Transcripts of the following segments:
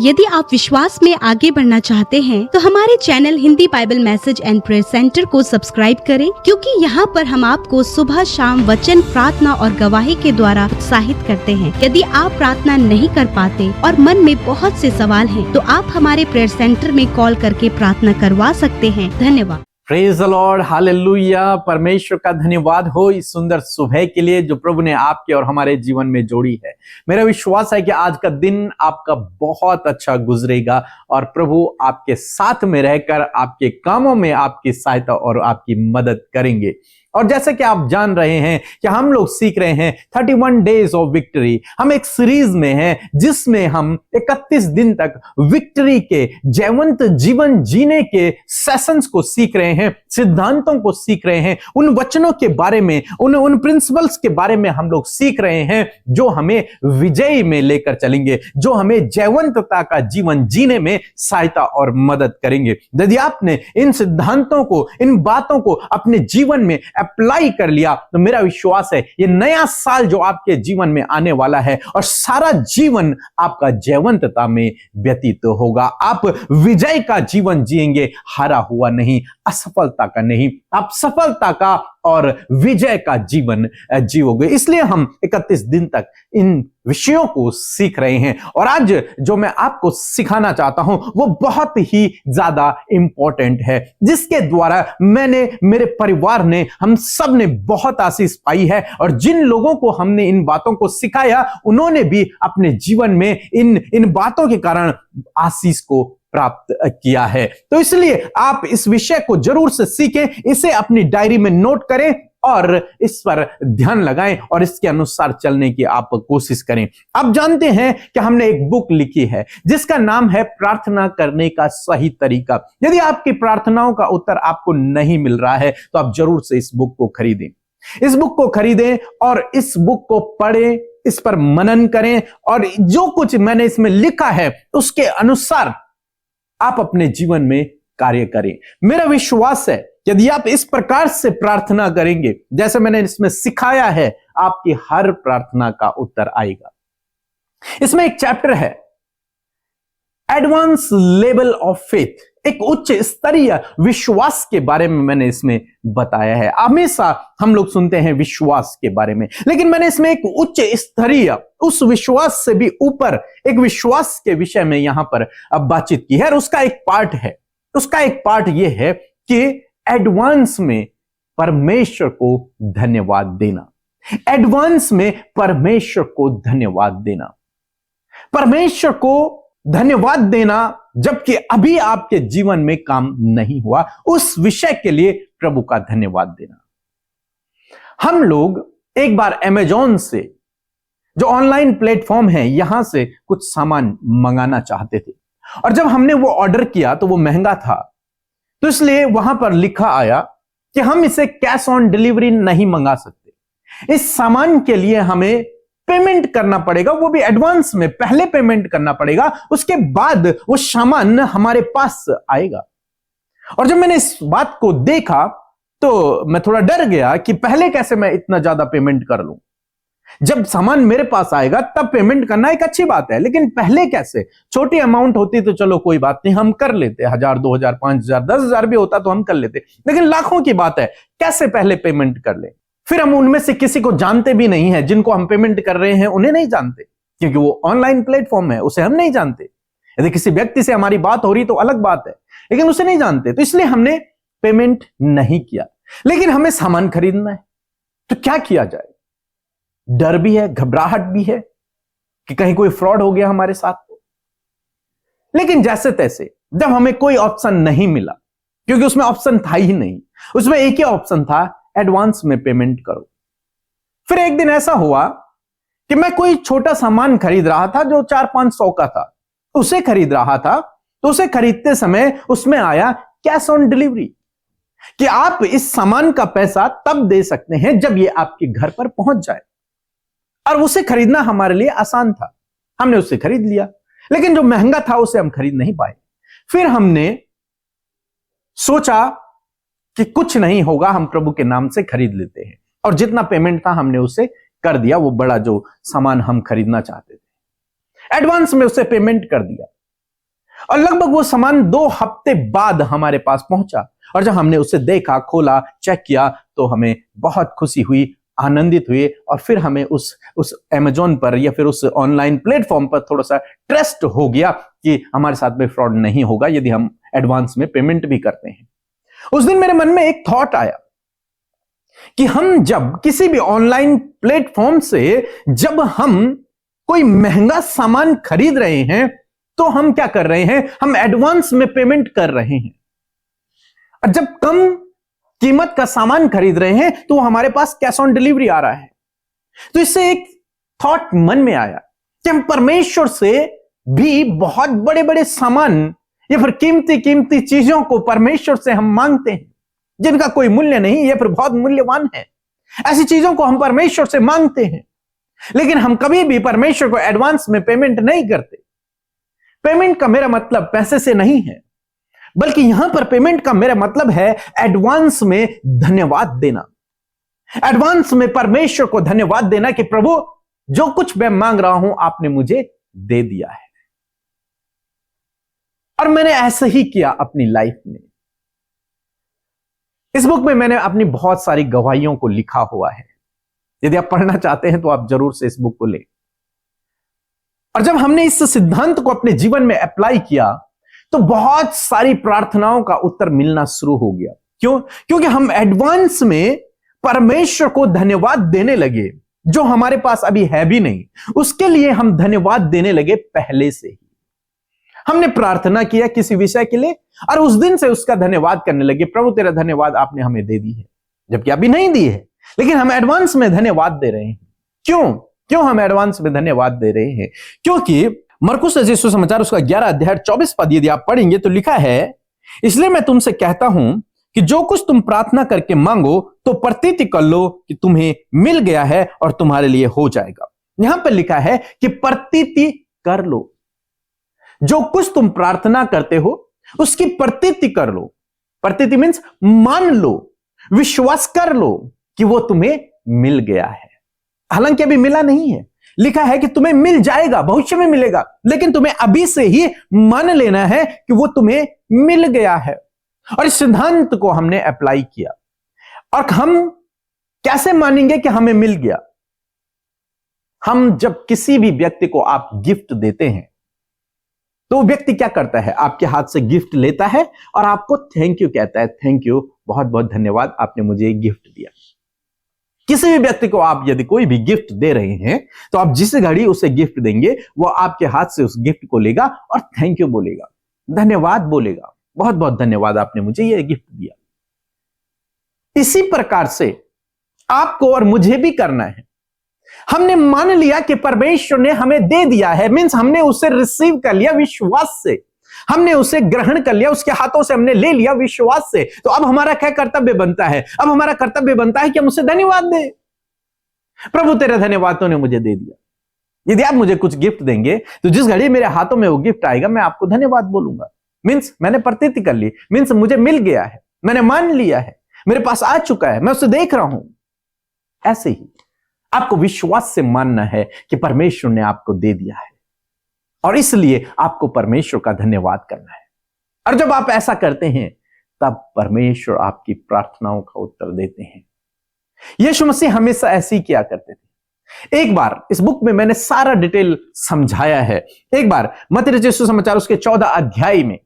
यदि आप विश्वास में आगे बढ़ना चाहते हैं तो हमारे channel Hindi Bible message and prayer centre को सब्सक्राइब करें, क्योंकि यहाँ पर हम आपको सुबह शाम वचन, प्रार्थना और गवाही के द्वारा उत्साहित करते हैं। यदि आप प्रार्थना नहीं कर पाते और मन में बहुत से सवाल हैं, तो आप हमारे प्रेयर सेंटर में कॉल करके प्रार्थना करवा सकते हैं। धन्यवाद। Praise the Lord, hallelujah. परमेश्वर का धन्यवाद हो इस सुंदर सुबह के लिए जो प्रभु ने आपके और हमारे जीवन में जोड़ी है। मेरा विश्वास है कि आज का दिन आपका बहुत अच्छा गुजरेगा और प्रभु आपके साथ में रहकर आपके कामों में आपकी सहायता और आपकी मदद करेंगे। और जैसे कि आप जान रहे हैं कि हम लोग सीख रहे हैं 31 डेज ऑफ विक्ट्री। हम एक सीरीज में हैं जिसमें हम 31 दिन तक विक्ट्री के जयवंत जीवन जीने के सेशंस को सीख रहे हैं, सिद्धांतों को सीख रहे हैं, उन वचनों के बारे में, उन प्रिंसिपल्स के बारे में हम लोग सीख रहे हैं जो हमें विजयी में लेकर चलेंगे, जो हमें जयवंतता का जीवन जीने में सहायता और मदद करेंगे। यदि आपने इन सिद्धांतों को, इन बातों को अपने जीवन में अप्लाई कर लिया तो मेरा विश्वास है ये नया साल जो आपके जीवन में आने वाला है और सारा जीवन आपका जयवंतता में व्यतीत होगा। आप विजय का जीवन जिएंगे, हारा हुआ नहीं, असफलता का नहीं, आप सफलता का और विजय का जीवन जीओगे। इसलिए हम 31 दिन तक इन विषयों को सीख रहे हैं और आज जो मैं आपको सिखाना चाहता हूं वो बहुत ही ज्यादा इंपॉर्टेंट है, जिसके द्वारा मैंने, मेरे परिवार ने, हम सब ने बहुत आशीष पाई है और जिन लोगों को हमने इन बातों को सिखाया उन्होंने भी अपने जीवन में इन बातों के कारण आशीष को प्राप्त किया है। तो इसलिए आप इस विषय को जरूर से सीखें, इसे अपनी डायरी में नोट करें और इस पर ध्यान लगाएं और इसके अनुसार चलने की आप कोशिश करें। आप जानते हैं कि हमने एक बुक लिखी है जिसका नाम है प्रार्थना करने का सही तरीका। यदि आपकी प्रार्थनाओं का उत्तर आपको नहीं मिल रहा है तो आप जरूर से इस बुक को खरीदें। इस बुक को खरीदें और इस बुक को पढ़ें, इस पर मनन करें और जो कुछ मैंने इसमें लिखा है उसके अनुसार आप अपने जीवन में कार्य करें। मेरा विश्वास है यदि आप इस प्रकार से प्रार्थना करेंगे जैसे मैंने इसमें सिखाया है, आपकी हर प्रार्थना का उत्तर आएगा। इसमें एक चैप्टर है एडवांस लेवल ऑफ फेथ, एक उच्च स्तरीय विश्वास के बारे में मैंने इसमें बताया है। हमेशा हम लोग सुनते हैं विश्वास के बारे में, लेकिन मैंने इसमें एक उच्च स्तरीय, उस विश्वास से भी ऊपर एक विश्वास के विषय में यहां पर अब बातचीत की है और उसका एक पार्ट यह है कि एडवांस में परमेश्वर को धन्यवाद देना। एडवांस में परमेश्वर को धन्यवाद देना, परमेश्वर को धन्यवाद देना जबकि अभी आपके जीवन में काम नहीं हुआ, उस विषय के लिए प्रभु का धन्यवाद देना। हम लोग एक बार अमेज़न से, जो ऑनलाइन प्लेटफॉर्म है, यहां से कुछ सामान मंगाना चाहते थे और जब हमने वो ऑर्डर किया तो वो महंगा था, तो इसलिए वहां पर लिखा आया कि हम इसे कैश ऑन डिलीवरी नहीं मंगा सकते। इस सामान के लिए हमें पेमेंट करना पड़ेगा, वो भी एडवांस में, पहले पेमेंट करना पड़ेगा, उसके बाद वो सामान हमारे पास आएगा। और जब मैंने इस बात को देखा तो मैं थोड़ा डर गया कि पहले कैसे मैं इतना ज्यादा पेमेंट कर लूं। जब सामान मेरे पास आएगा तब पेमेंट करना एक अच्छी बात है, लेकिन पहले कैसे? छोटी अमाउंट होती तो चलो कोई बात नहीं, हम कर लेते, 1000, 2000, 5000, 10,000 भी होता तो हम कर लेते, लेकिन लाखों की बात है, कैसे पहले पेमेंट कर ले? फिर हम उनमें से किसी को जानते भी नहीं है, जिनको हम पेमेंट कर रहे हैं उन्हें नहीं जानते, क्योंकि वो ऑनलाइन प्लेटफॉर्म है, उसे हम नहीं जानते। यदि किसी व्यक्ति से हमारी बात हो रही तो अलग बात है, लेकिन उसे नहीं जानते, तो इसलिए हमने पेमेंट नहीं किया। लेकिन हमें सामान खरीदना है, तो क्या किया जाए? डर भी है, घबराहट भी है कि कहीं कोई फ्रॉड हो गया हमारे साथ। लेकिन जैसे तैसे जब हमें कोई ऑप्शन नहीं मिला, क्योंकि उसमें ऑप्शन था ही नहीं, उसमें एक ही ऑप्शन था, एडवांस में पेमेंट करो। फिर एक दिन ऐसा हुआ कि मैं कोई छोटा सामान खरीद रहा था जो 400-500 का था, उसे खरीद रहा था, तो उसे खरीदते समय उसमें आया कैश ऑन डिलीवरी, कि आप इस सामान का पैसा तब दे सकते हैं जब ये आपके घर पर पहुंच जाए। और उसे खरीदना हमारे लिए आसान था, हमने उसे खरीद लिया, लेकिन जो महंगा था उसे हम खरीद नहीं पाए। फिर हमने सोचा कि कुछ नहीं होगा, हम प्रभु के नाम से खरीद लेते हैं, और जितना पेमेंट था हमने उसे कर दिया, वो बड़ा जो सामान हम खरीदना चाहते थे, एडवांस में उसे पेमेंट कर दिया। और लगभग वो सामान 2 हफ्ते बाद हमारे पास पहुंचा। और जब हमने उसे देखा, खोला, चेक किया तो हमें बहुत खुशी हुई, आनंदित हुए। और फिर हमें उस अमेज़न पर या फिर उस ऑनलाइन प्लेटफॉर्म पर थोड़ा सा ट्रस्ट हो गया कि हमारे साथ में फ्रॉड नहीं होगा यदि हम एडवांस में पेमेंट भी करते हैं। उस दिन मेरे मन में एक थॉट आया कि हम जब किसी भी ऑनलाइन प्लेटफॉर्म से जब हम कोई महंगा सामान खरीद रहे हैं तो हम क्या कर रहे हैं, हम एडवांस में पेमेंट कर रहे हैं। और जब कम कीमत का सामान खरीद रहे हैं तो हमारे पास कैश ऑन डिलीवरी आ रहा है। तो इससे एक थॉट मन में आया कि हम परमेश्वर से भी बहुत बड़े बड़े सामान या फिर कीमती कीमती चीजों को परमेश्वर से हम मांगते हैं जिनका कोई मूल्य नहीं या फिर बहुत मूल्यवान है। ऐसी चीजों को हम परमेश्वर से मांगते हैं, लेकिन हम कभी भी परमेश्वर को एडवांस में पेमेंट नहीं करते। पेमेंट का मेरा मतलब पैसे से नहीं है, बल्कि यहां पर पेमेंट का मेरा मतलब है एडवांस में धन्यवाद देना। एडवांस में परमेश्वर को धन्यवाद देना कि प्रभु जो कुछ मैं मांग रहा हूं आपने मुझे दे दिया है। और मैंने ऐसा ही किया अपनी लाइफ में। इस बुक में मैंने अपनी बहुत सारी गवाहियों को लिखा हुआ है। यदि आप पढ़ना चाहते हैं तो आप जरूर से इस बुक को लें। और जब हमने इस सिद्धांत को अपने जीवन में अप्लाई किया तो बहुत सारी प्रार्थनाओं का उत्तर मिलना शुरू हो गया। क्यों? क्योंकि हम एडवांस में परमेश्वर को धन्यवाद देने लगे। जो हमारे पास अभी है भी नहीं, उसके लिए हम धन्यवाद देने लगे पहले से ही। हमने प्रार्थना किया किसी विषय के लिए और उस दिन से उसका धन्यवाद करने लगे, प्रभु तेरा धन्यवाद आपने हमें दे दी है, जबकि अभी नहीं दी है, लेकिन हम एडवांस में धन्यवाद दे रहे हैं। क्यों हम एडवांस में धन्यवाद दे रहे हैं? क्योंकि मरकुस रचित सुसमाचार उसका 11 अध्याय 24 पद यदि आप पढ़ेंगे तो लिखा है, इसलिए मैं तुमसे कहता हूं कि जो कुछ तुम प्रार्थना करके मांगो तो प्रतीति कर लो कि तुम्हें मिल गया है और तुम्हारे लिए हो जाएगा। यहां पर लिखा है कि प्रतीति कर लो। जो कुछ तुम प्रार्थना करते हो उसकी प्रतीति कर लो। प्रतीति मीन्स मान लो, विश्वास कर लो कि वो तुम्हें मिल गया है। हालांकि अभी मिला नहीं है, लिखा है कि तुम्हें मिल जाएगा, भविष्य में मिलेगा, लेकिन तुम्हें अभी से ही मान लेना है कि वो तुम्हें मिल गया है। और इस सिद्धांत को हमने अप्लाई किया। और हम कैसे मानेंगे कि हमें मिल गया? हम जब किसी भी व्यक्ति को आप गिफ्ट देते हैं तो व्यक्ति क्या करता है, आपके हाथ से गिफ्ट लेता है और आपको थैंक यू कहता है, थैंक यू, बहुत बहुत धन्यवाद, आपने मुझे गिफ्ट दिया। किसी भी व्यक्ति को आप यदि कोई भी गिफ्ट दे रहे हैं तो आप जिस घड़ी उसे गिफ्ट देंगे वो आपके हाथ से उस गिफ्ट को लेगा और थैंक यू बोलेगा, धन्यवाद बोलेगा, बहुत बहुत धन्यवाद आपने मुझे यह गिफ्ट दिया। इसी प्रकार से आपको और मुझे भी करना है। हमने मान लिया कि परमेश्वर ने हमें दे दिया है, मीन्स हमने उसे रिसीव कर लिया विश्वास से, हमने उसे ग्रहण कर लिया, उसके हाथों से हमने ले लिया विश्वास से। तो अब हमारा क्या कर्तव्य बनता है? अब हमारा कर्तव्य बनता है कि हम उसे धन्यवाद दें। प्रभु तेरा धन्यवाद तूने मुझे दे दिया। यदि आप मुझे कुछ गिफ्ट देंगे तो जिस घड़ी मेरे हाथों में वो गिफ्ट आएगा मैं आपको धन्यवाद बोलूंगा। मीन्स मैंने प्रतीति कर ली, मीन्स मुझे मिल गया है, मैंने मान लिया है, मेरे पास आ चुका है, मैं उसे देख रहा हूं। ऐसे ही आपको विश्वास से मानना है कि परमेश्वर ने आपको दे दिया है और इसलिए आपको परमेश्वर का धन्यवाद करना है। और जब आप ऐसा करते हैं तब परमेश्वर आपकी प्रार्थनाओं का उत्तर देते हैं। यीशु मसीह हमेशा ऐसे ही किया करते थे। एक बार इस बुक में मैंने सारा डिटेल समझाया है। एक बार मत्ती रचित सुसमाचार उसके 14 अध्याय में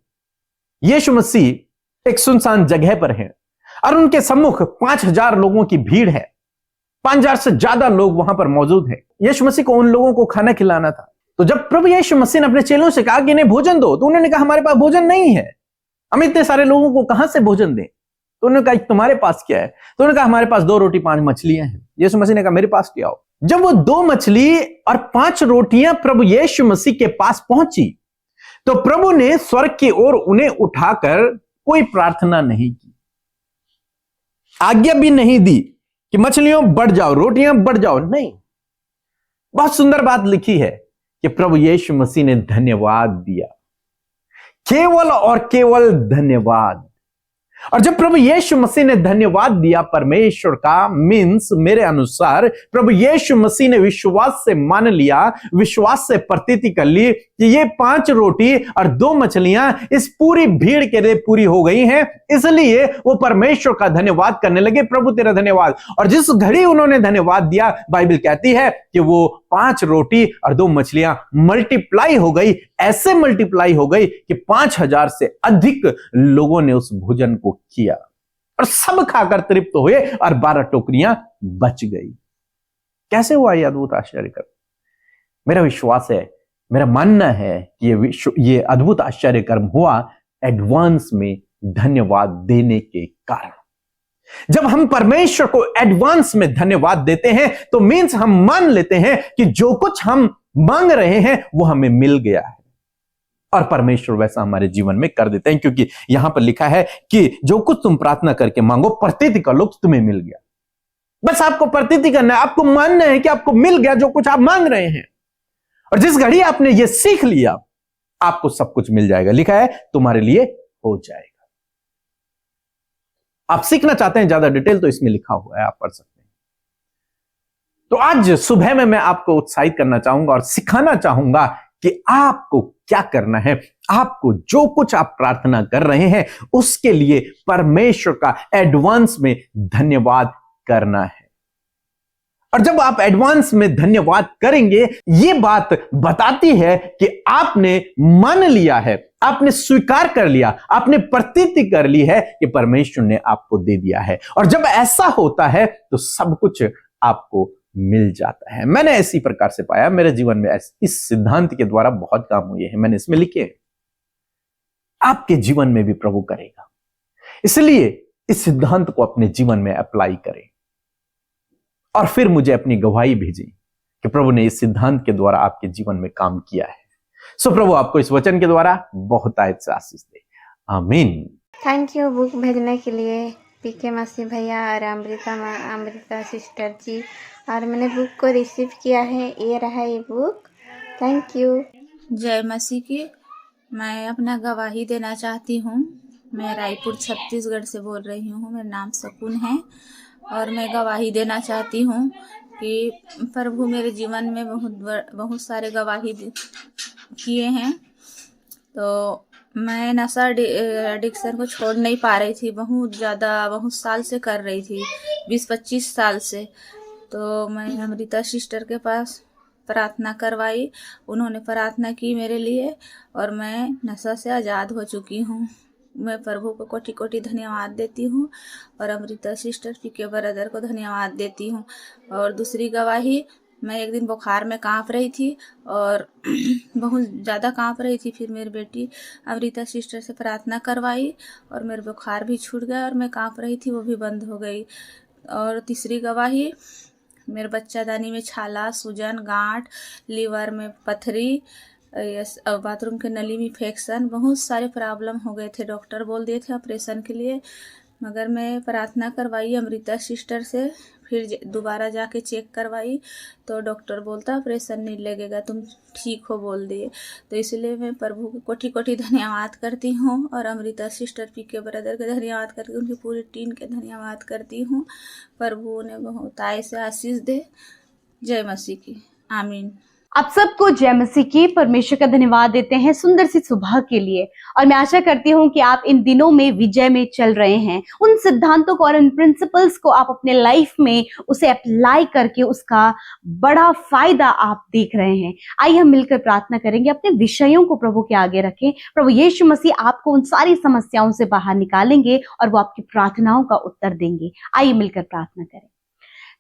यीशु मसीह एक सुनसान जगह पर है और उनके सम्मुख 5000 लोगों की भीड़ है। 5000 से ज्यादा लोग वहां पर मौजूद हैं। यीशु मसीह को उन लोगों को खाना खिलाना था। तो जब प्रभु यीशु मसीह ने अपने चेलों से कहा कि इन्हें भोजन दो, तो उन्होंने कहा हमारे पास भोजन नहीं है, हम इतने सारे लोगों को कहां से भोजन दें? तो उन्होंने कहा तुम्हारे पास क्या है? तो उन्होंने कहा हमारे पास 2 रोटी 5 मछलियां हैं। यीशु मसीह ने कहा मेरे पास ले आओ। जब वो 2 मछली और 5 रोटियां प्रभु यीशु मसीह के पास पहुंची तो प्रभु ने स्वर्ग की ओर उन्हें उठाकर कोई प्रार्थना नहीं की, आज्ञा भी नहीं दी कि मछलियों बढ़ जाओ, रोटियां बढ़ जाओ, नहीं। बहुत सुंदर बात लिखी है कि प्रभु यीशु मसीह ने धन्यवाद दिया, केवल और केवल धन्यवाद। और जब प्रभु यीशु मसीह ने धन्यवाद दिया परमेश्वर का, मीन्स मेरे अनुसार प्रभु यीशु मसीह ने विश्वास से मान लिया, विश्वास से प्रतीति कर ली कि ये 5 रोटी और 2 मछलियां इस पूरी भीड़ के लिए पूरी हो गई हैं, इसलिए वो परमेश्वर का धन्यवाद करने लगे, प्रभु तेरा धन्यवाद। और जिस घड़ी उन्होंने धन्यवाद दिया, बाइबल कहती है कि वो 5 रोटी और 2 मछलियां मल्टीप्लाई हो गई, ऐसे मल्टीप्लाई हो गई कि 5000 से अधिक लोगों ने उस भोजन को किया और सब खाकर तृप्त हुए और 12 टोकरियां बच गई। कैसे हुआ यह अद्भुत आश्चर्य कर्म? मेरा विश्वास है, मेरा मानना है कि ये अद्भुत आश्चर्य कर्म हुआ एडवांस में धन्यवाद देने के कारण। जब हम परमेश्वर को एडवांस में धन्यवाद देते हैं तो मीन्स हम मान लेते हैं कि जो कुछ हम मांग रहे हैं वो हमें मिल गया है, और परमेश्वर वैसा हमारे जीवन में कर देते हैं, क्योंकि यहां पर लिखा है कि जो कुछ तुम प्रार्थना करके मांगो प्रतीति कर लो तो तुम्हें मिल गया। बस आपको प्रतीति करना है, आपको मानना है कि आपको मिल गया जो कुछ आप मांग रहे हैं, और जिस घड़ी आपने ये सीख लिया आपको सब कुछ मिल जाएगा। लिखा है तुम्हारे लिए हो जाएगा। आप सीखना चाहते हैं ज्यादा डिटेल तो इसमें लिखा हुआ है, आप पढ़ सकते हैं। तो आज सुबह में मैं आपको उत्साहित करना चाहूंगा और सिखाना चाहूंगा कि आपको क्या करना है। आपको जो कुछ आप प्रार्थना कर रहे हैं उसके लिए परमेश्वर का एडवांस में धन्यवाद करना है। और जब आप एडवांस में धन्यवाद करेंगे, ये बात बताती है कि आपने मान लिया है, आपने स्वीकार कर लिया, आपने प्रतीति कर ली है कि परमेश्वर ने आपको दे दिया है। और जब ऐसा होता है तो सब कुछ आपको मिल जाता है। मैंने इसी प्रकार से पाया, मेरे जीवन में इस सिद्धांत के द्वारा बहुत काम हुए हैं, मैंने इसमें लिखे हैं। आपके जीवन में भी प्रभु करेगा, इसलिए इस सिद्धांत को अपने जीवन में अप्लाई करें और फिर मुझे अपनी गवाही भेजें कि प्रभु ने इस सिद्धांत के द्वारा आपके जीवन में काम किया है। सो प्रभु आपको इस वचन के द्वारा बहुत आयत से आशीष दे। आमीन। थैंक यू बुक भेजने के लिए पीके मसीह भैया और अमृता सिस्टर जी, और मैंने बुक को रिसीव किया है, ये रहा ये बुक। Thank you. जय मसीह की। मैं अपना गवाही देना चाहती हूँ। मैं रायपुर छत्तीसगढ़ से बोल रही हूँ। मेरा नाम सकून है और मैं गवाही देना चाहती हूँ कि प्रभु मेरे जीवन में बहुत सारे गवाही किए हैं। तो मैं नशा एडिक्शन को छोड़ नहीं पा रही थी, बहुत साल से कर रही थी, 20-25 साल से। तो मैं अमृता सिस्टर के पास प्रार्थना करवाई, उन्होंने प्रार्थना की मेरे लिए और मैं नशा से आज़ाद हो चुकी हूँ। मैं प्रभु को कोटि कोटि धन्यवाद देती हूँ और अमृता सिस्टर पीके ब्रदर को धन्यवाद देती हूँ। और दूसरी गवाही, मैं एक दिन बुखार में कांप रही थी और बहुत ज़्यादा कांप रही थी। फिर मेरी बेटी अमृता सिस्टर से प्रार्थना करवाई और मेरा बुखार भी छूट गया और मैं कांप रही थी वो भी बंद हो गई। और तीसरी गवाही, मेरे बच्चादानी में छाला, सूजन, गांठ, लीवर में पथरी, बाथरूम के नली में इन्फेक्शन, बहुत सारे प्रॉब्लम हो गए थे। डॉक्टर बोल दिए थे ऑपरेशन के लिए, मगर मैं प्रार्थना करवाई अमृता सिस्टर से। फिर दोबारा जाके चेक करवाई तो डॉक्टर बोलता ऑपरेशन नहीं लगेगा, तुम ठीक हो बोल दिए। तो इसलिए मैं प्रभु को कोटि कोटि धन्यवाद करती हूँ और अमृता सिस्टर पीके ब्रदर के धन्यवाद करती हूँ, उनकी पूरी टीम के धन्यवाद करती हूँ। प्रभु ने बहुत आय से आशीष दे। जय मसीह की। आमीन। आप सबको जय मसीह की। परमेश्वर का धन्यवाद देते हैं सुंदर सी सुबह के लिए, और मैं आशा करती हूँ कि आप इन दिनों में विजय में चल रहे हैं। उन सिद्धांतों को और उन प्रिंसिपल्स को आप अपने लाइफ में उसे अप्लाई करके उसका बड़ा फायदा आप देख रहे हैं। आइए हम मिलकर प्रार्थना करेंगे, अपने विषयों को प्रभु के आगे रखें। प्रभु यीशु मसीह आपको उन सारी समस्याओं से बाहर निकालेंगे और वो आपकी प्रार्थनाओं का उत्तर देंगे। आइए मिलकर प्रार्थना करें।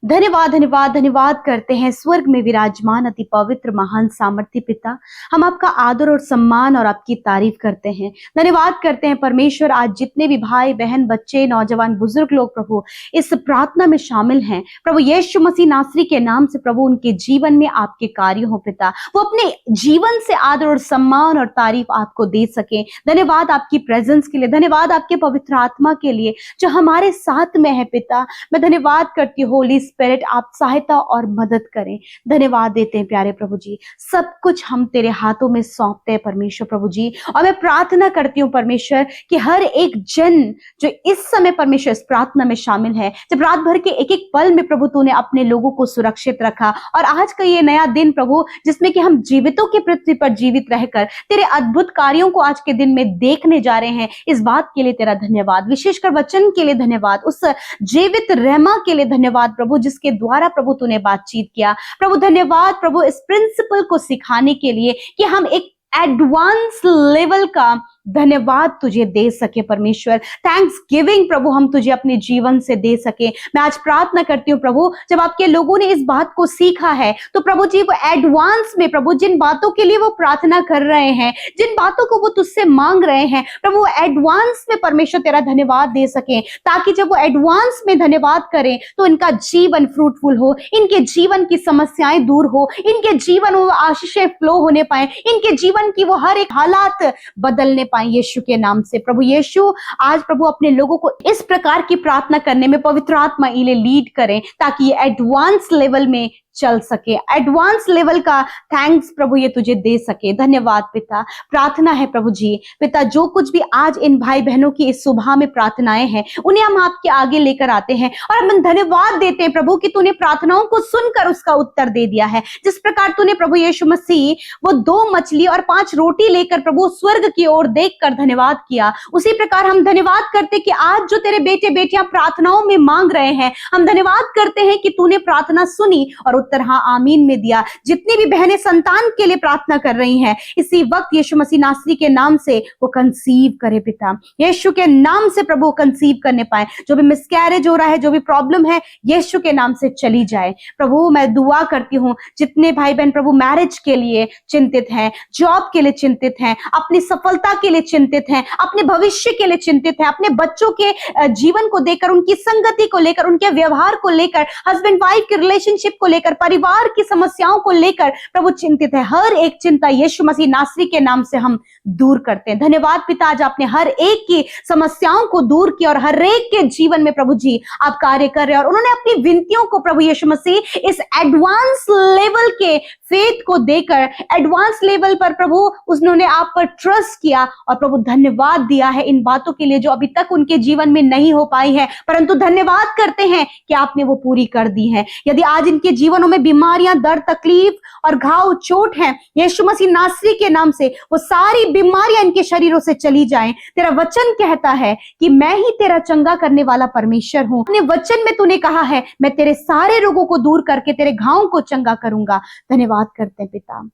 धन्यवाद धन्यवाद धन्यवाद करते हैं स्वर्ग में विराजमान अति पवित्र महान सामर्थ्य पिता, हम आपका आदर और सम्मान और आपकी तारीफ करते हैं। धन्यवाद करते हैं परमेश्वर, आज जितने भी भाई बहन, बच्चे, नौजवान, बुजुर्ग लोग प्रभु इस प्रार्थना में शामिल हैं, प्रभु यीशु मसीह नासरी के नाम से प्रभु उनके जीवन में आपके कार्य हो पिता, वो अपने जीवन से आदर और सम्मान और तारीफ आपको दे सके। धन्यवाद आपकी प्रेजेंस के लिए, धन्यवाद आपके पवित्र आत्मा के लिए जो हमारे साथ में है पिता। मैं धन्यवाद करती हूँ होली स्पिरिट आप सहायता और मदद करें। धन्यवाद देते हैं प्यारे प्रभु जी, सब कुछ हम तेरे हाथों में सौंपते हैं परमेश्वर प्रभु जी। और मैं प्रार्थना करती हूँ परमेश्वर कि हर एक जन जो इस समय परमेश्वर इस प्रार्थना में शामिल है, जब रात भर के एक एक पल में प्रभु तूने अपने लोगों को सुरक्षित रखा, और आज का ये नया दिन प्रभु जिसमें कि हम जीवितों की पृथ्वी पर जीवित रहकर तेरे अद्भुत कार्यों को आज के दिन में देखने जा रहे हैं, इस बात के लिए तेरा धन्यवाद। विशेषकर वचन के लिए धन्यवाद, उस जीवित रहमा के लिए धन्यवाद प्रभु जिसके द्वारा प्रभु तूने बातचीत किया। प्रभु धन्यवाद प्रभु इस प्रिंसिपल को सिखाने के लिए कि हम एक एडवांस लेवल का धन्यवाद तुझे दे सके परमेश्वर। थैंक्स गिविंग प्रभु हम तुझे अपने जीवन से दे सके। मैं आज प्रार्थना करती हूँ प्रभु, जब आपके लोगों ने इस बात को सीखा है तो प्रभु जी वो एडवांस में प्रभु जिन बातों के लिए वो प्रार्थना कर रहे हैं, जिन बातों को वो तुझसे मांग रहे हैं प्रभु, वो एडवांस में परमेश्वर तेरा धन्यवाद दे सके, ताकि जब वो एडवांस में धन्यवाद करें तो इनका जीवन फ्रूटफुल हो, इनके जीवन की समस्याएं दूर हो, इनके जीवन में आशीषें फ्लो होने पाए, इनके जीवन की वो हर एक हालात बदलने पाए यीशु के नाम से। प्रभु यीशु आज प्रभु अपने लोगों को इस प्रकार की प्रार्थना करने में पवित्र आत्मा इन्हें लीड करें ताकि ये एडवांस लेवल में चल सके, एडवांस लेवल का थैंक्स प्रभु ये तुझे दे सके। धन्यवाद पिता। प्रार्थना है प्रभु जी पिता, जो कुछ भी आज इन भाई बहनों की इस सुबह में प्रार्थनाएं हैं उन्हें हम आपके आगे लेकर आते हैं और हम धन्यवाद देते हैं प्रभु कि तूने प्रार्थनाओं को सुनकर उसका उत्तर दे दिया है। जिस प्रकार तूने प्रभु यीशु मसीह वो 2 मछली और 5 रोटी लेकर प्रभु स्वर्ग की ओर देखकर धन्यवाद किया, उसी प्रकार हम धन्यवाद करते कि आज जो तेरे बेटे बेटियां प्रार्थनाओं में मांग रहे हैं, हम धन्यवाद करते हैं कि तूने प्रार्थना सुनी और उत्तर हाँ आमीन में दिया। जितनी भी बहनें संतान के लिए प्रार्थना कर रही हैं इसी वक्त यीशु मसीह नासरी के नाम से वो कंसीव करे पिता, यीशु के नाम से प्रभु कंसीव करने पाए। जो भी मिसकैरेज हो रहा है, जो भी प्रॉब्लम है, यीशु के नाम से चली जाए। प्रभु मैं दुआ करती हूँ जितने भाई बहन प्रभु मैरिज के लिए चिंतित हैं, जॉब के लिए चिंतित हैं, अपनी सफलता के लिए चिंतित हैं, अपने भविष्य के लिए चिंतित हैं, अपने बच्चों के जीवन को देकर, उनकी संगति को लेकर, उनके व्यवहार को लेकर, हस्बैंड वाइफ के रिलेशनशिप को लेकर, परिवार की समस्याओं को लेकर प्रभु चिंतित है, हर एक चिंता यीशु मसीह नासरी के नाम से हम दूर करते हैं। धन्यवाद पिता, आज आपने हर एक की समस्याओं को दूर किया और हर एक के जीवन में प्रभु जी आप कार्य कर रहे हैं और उन्होंने अपनी विनतियों को प्रभु यीशु मसीह इस एडवांस लेवल के फेथ को देकर, एडवांस लेवल पर प्रभु उन्होंने आप पर ट्रस्ट किया और प्रभु धन्यवाद दिया है इन बातों के लिए जो अभी तक उनके जीवन में नहीं हो पाई है, परंतु धन्यवाद करते हैं कि आपने वो पूरी कर दी है। यदि आज इनके जीवनों में बीमारियां, दर्द, तकलीफ और घाव, चोट हैं, यीशु मसीह नासरी के नाम से वो सारी बीमारियां इनके शरीरों से चली जाएं। तेरा वचन कहता है कि मैं ही तेरा चंगा करने वाला परमेश्वर हूं। अपने वचन में तूने कहा है मैं तेरे सारे रोगों को दूर करके तेरे घावों को चंगा करूंगा। धन्यवाद करते हैं पिता,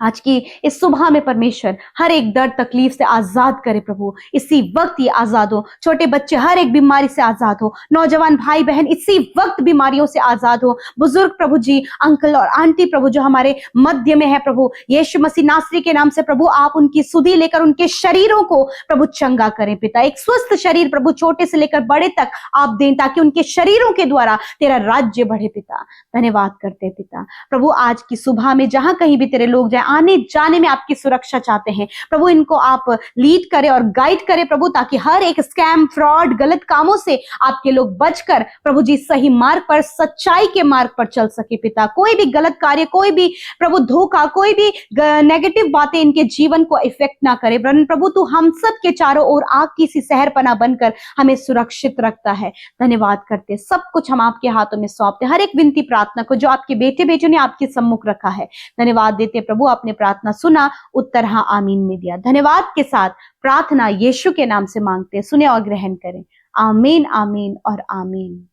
आज की इस सुबह में परमेश्वर हर एक दर्द तकलीफ से आजाद करे प्रभु, इसी वक्त ये आजाद हो। छोटे बच्चे हर एक बीमारी से आजाद हो, नौजवान भाई बहन इसी वक्त बीमारियों से आजाद हो, बुजुर्ग प्रभु जी, अंकल और आंटी प्रभु जो हमारे मध्य में है प्रभु, यीशु मसीह नासरी के नाम से प्रभु आप उनकी सुधि लेकर उनके शरीरों को प्रभु चंगा करें पिता। एक स्वस्थ शरीर प्रभु छोटे से लेकर बड़े तक आप दें ताकि उनके शरीरों के द्वारा तेरा राज्य बढ़े पिता। धन्यवाद करते हैं पिता। प्रभु आज की सुबह में जहां कहीं भी तेरे लोग जाए, आने जाने में आपकी सुरक्षा चाहते हैं प्रभु, इनको आप लीड करें और गाइड करें प्रभु, ताकि हर एक स्कैम, फ्रॉड, गलत कामों से आपके लोग बचकर प्रभु जी सही मार्ग पर, सच्चाई के मार्ग पर चल सके पिता। कोई भी गलत कार्य, कोई भी प्रभु धोखा, कोई भी नेगेटिव बातें इनके जीवन को इफेक्ट ना करे प्रभु। तू हम सब के चारों ओर आग की सी सहरपना बनकर हमें सुरक्षित रखता है। धन्यवाद करते, सब कुछ हम आपके हाथों में सौंपते, हर एक विनती प्रार्थना को जो आपके बेटे बेटियों ने आपके सम्मुख रखा है। धन्यवाद देते प्रभु, आपने प्रार्थना सुना, उत्तर हाँ आमीन में दिया। धन्यवाद के साथ प्रार्थना यीशु के नाम से मांगते, सुने और ग्रहण करें। आमीन, आमीन और आमीन।